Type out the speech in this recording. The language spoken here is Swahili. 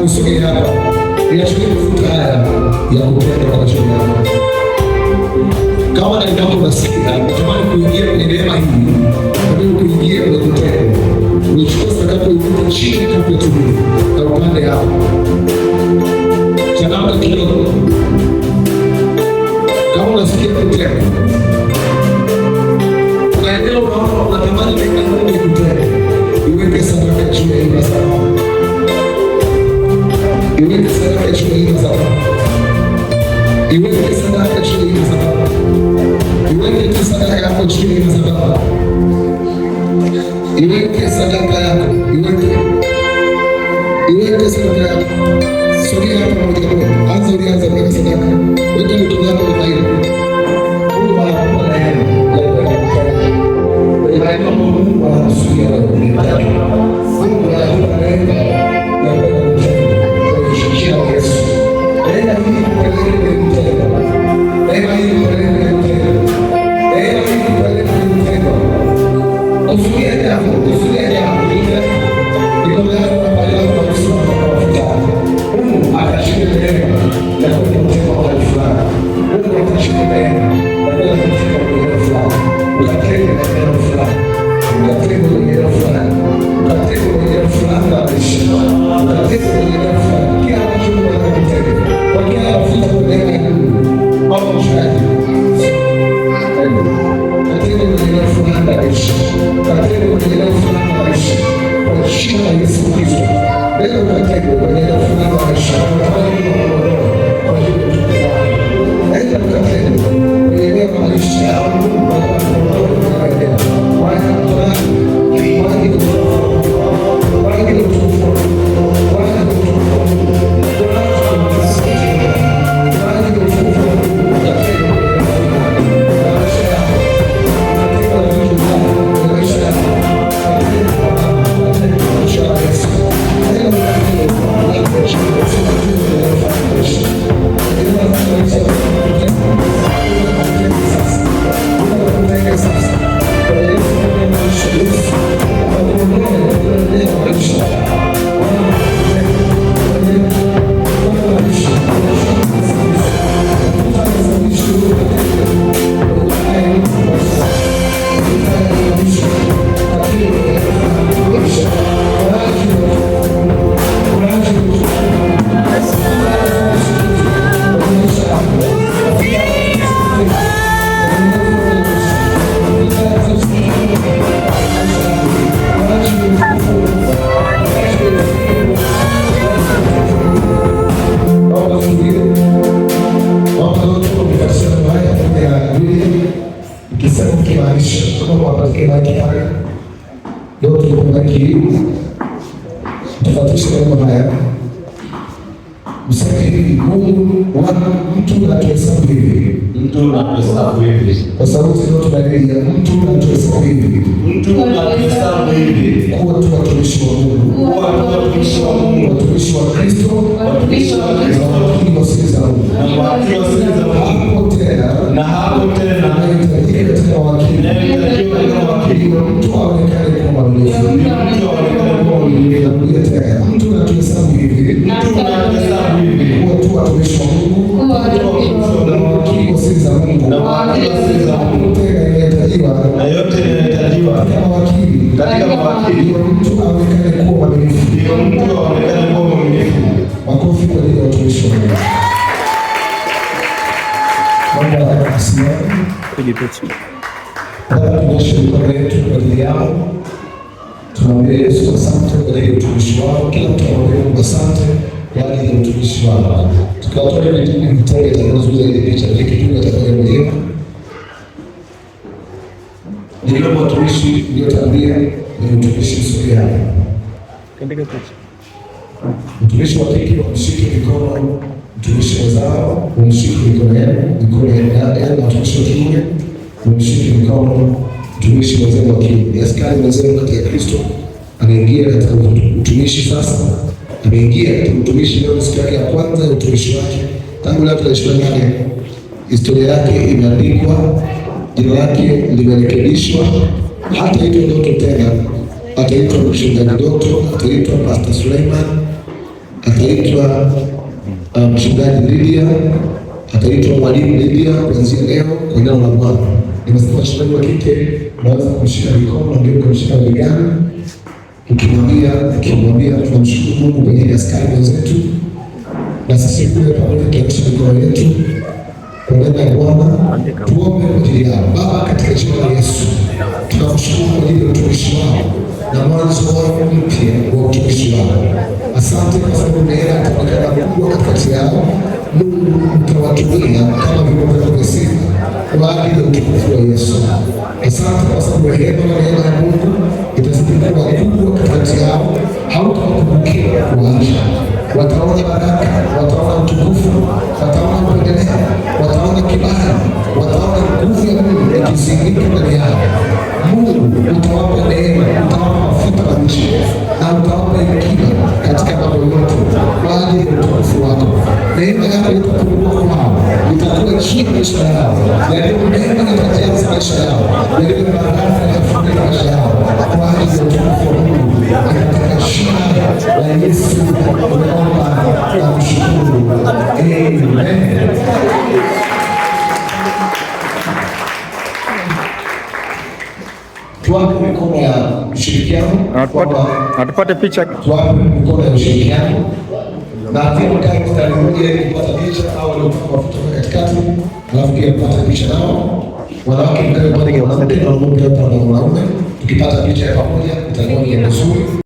usogee hapa. Niachukue mafuta haya ya kupenda kwa ajili yako. Kama ndani yako unasikia unatamani kuingia kwenye neema hii, unataka kuingia kwenye kutenda, unichukue sadaka uiweke chini kabla tu na upande hapo. Changamka kidogo. Kama unasikia kutenda, unaendelea unaona unatamani kuingia kutenda, iweke sadaka juu ya hii madhabahu. Iweke sadaka juu ya hii madhabahu. Iweke sadaka juu ya hii madhabahu. Iweke tu sadaka yako juu ya hii madhabahu. Iweke sadaka yako. Iweke sadaka yako. Sogea hapa moja kwa moja. Anza kuweka sadaka. Weka mikono yako kwa hilo. Mungu anakupa neema ya kwenda kufanya. Neema Mungu anakusudia wewe. Mungu anakupa neema ya kwenda kufanya. Kwa Yesu. Neema hii kupeleka kutenda. Neema hii kupeleka kutenda. Neema hii kupeleka kutenda. Usikie jambo. Niko yako na pale yako kusoma kwa mafuta. Mungu atashinda neema ya kwenda kutenda kwa fulani. Mungu atashinda neema ya kwenda kutenda kwa fulani. Ukatende na neema fulani. Ukatende na neema fulani. Ukatende na neema fulani na maisha. Ukatende na neema fulani. Kila mtu anakutenda. Kwa kila mafuta kwa neema ya Mungu. Baba mchungaji. Ukatende na neema fulani na maisha. Ukatende na neema fulani na maisha. Kwa jina la Yesu Kristo. Leo ukatende na neema fulani na maisha. Kwa jina la Yesu Kristo. Leo ukatende na neema maisha yangu. Kwa sababu sio tunadailia mtu anatuhesabu hivi. Mtu anatuhesabu hivi. Kuwa tu watumishi wa Mungu. Kuwa tu watumishi wa Mungu. Watumishi wa Kristo. Watumishi wa Kristo. Wakili wa siri za Mungu. Na wakili wa siri za Mungu. Na hapo tena. Nahitajika katika wakili. Nahitajika katika wakili. Mtu aonekane kwa mwaminifu. Mtu aonekane kwa mwaminifu. Nakuja tena. Mtu anatuhesabu hivi. Mtu anatuhesabu hivi. Kuwa tu watumishi wa Mungu. Kuwa tu watumishi wa Mungu. Na wakili wa siri za Mungu. Na wakili wa siri za Mungu. Na yote yanahitajiwa kama wakili. Katika mawakili mtu aonekane kuwa mwaminifu. Ndio mtu aonekane kuwa mwaminifu. Makofi kwa ajili ya watumishi wa Mungu. Baba asimame. Baba tunyoshe mikono yetu kwa ajili yao. Tunamwambia Yesu asante kwa ajili ya utumishi wao. Kila mtu anamwambia Mungu asante kwa ajili ya utumishi wao. Tukawatoa ile mtege itakayozuia ile picha ile kitu atakayoendelea. Ndio watumishi ndio tabia ni utumishi mzuri hapa. Kaandika picha. Mtumishi wa kike wamshike mikono mtumishi wazao, umshike mikono yao, watumishi wa kiume umshike mikono mtumishi wazao wa kiume. Askari wazao katika Kristo anaingia katika utumishi sasa. Ameingia katika utumishi leo, siku yake ya kwanza ya utumishi wake. Tangu leo tunashindana, historia yake imeandikwa, jina lake limerekebishwa. Hataitwa Doto tena, ataitwa Mchungaji Doto, ataitwa Pastor Suleiman, ataitwa mchungaji Lydia, ataitwa mwalimu Lydia kuanzia leo kwa neno la Bwana. Nimesema wachungaji wa kike naweza kumshika mikono na ndio kumshika begani, ukimwambia tunamshukuru Mungu kwa ajili ya askari wenzetu, na sisi kule pamoja tunaisha mikono yetu kwa neno la Bwana. Tuombe kwa ajili yao. Baba, katika jina la Yesu tunakushukuru kwa ajili ya utumishi wao na mwanzo wao mpya wa utumishi wao. Asante kwa sababu neema itaonekana kubwa katikati yao. Mungu utawatumia kama vyombo vyako vya sifa kwa ajili ya utukufu wa Yesu. Asante kwa sababu rehema na neema ya Mungu itazidi kuwa kubwa katikati yao. Hautawakumbukia kuwaacha. Wataona baraka, wataona utukufu, wataona kuendelea, wataona kibali, wataona nguvu ya Mungu ikizingika ndani yao. Mungu utawapa neema, utawapa mafuta na nchi, na utawapa hekima katika mambo yote kwa ajili ya utukufu wako. Neema yako itapungua kwao, itakuwa chini ya maisha yao, yaliyo neema itajaza maisha yao, yaliyo baraka itafunika maisha yao kwa ajili ya utukufu wa Mungu. Katika jina la Yesu tunaomba na kushukuru. Amen. Tuwape mikono ya ushirikiano. Tupate picha. Tuwape mikono ya ushirikiano. Na pia mkae mstari mmoja ili kupata picha, au waliopaka mafuta katikati, alafu pia kupata picha nao. Wanawake mkae mmoja na mwanamke, na mwanaume hapa na mwanaume. Tukipata picha ya pamoja itakuwa ni nzuri.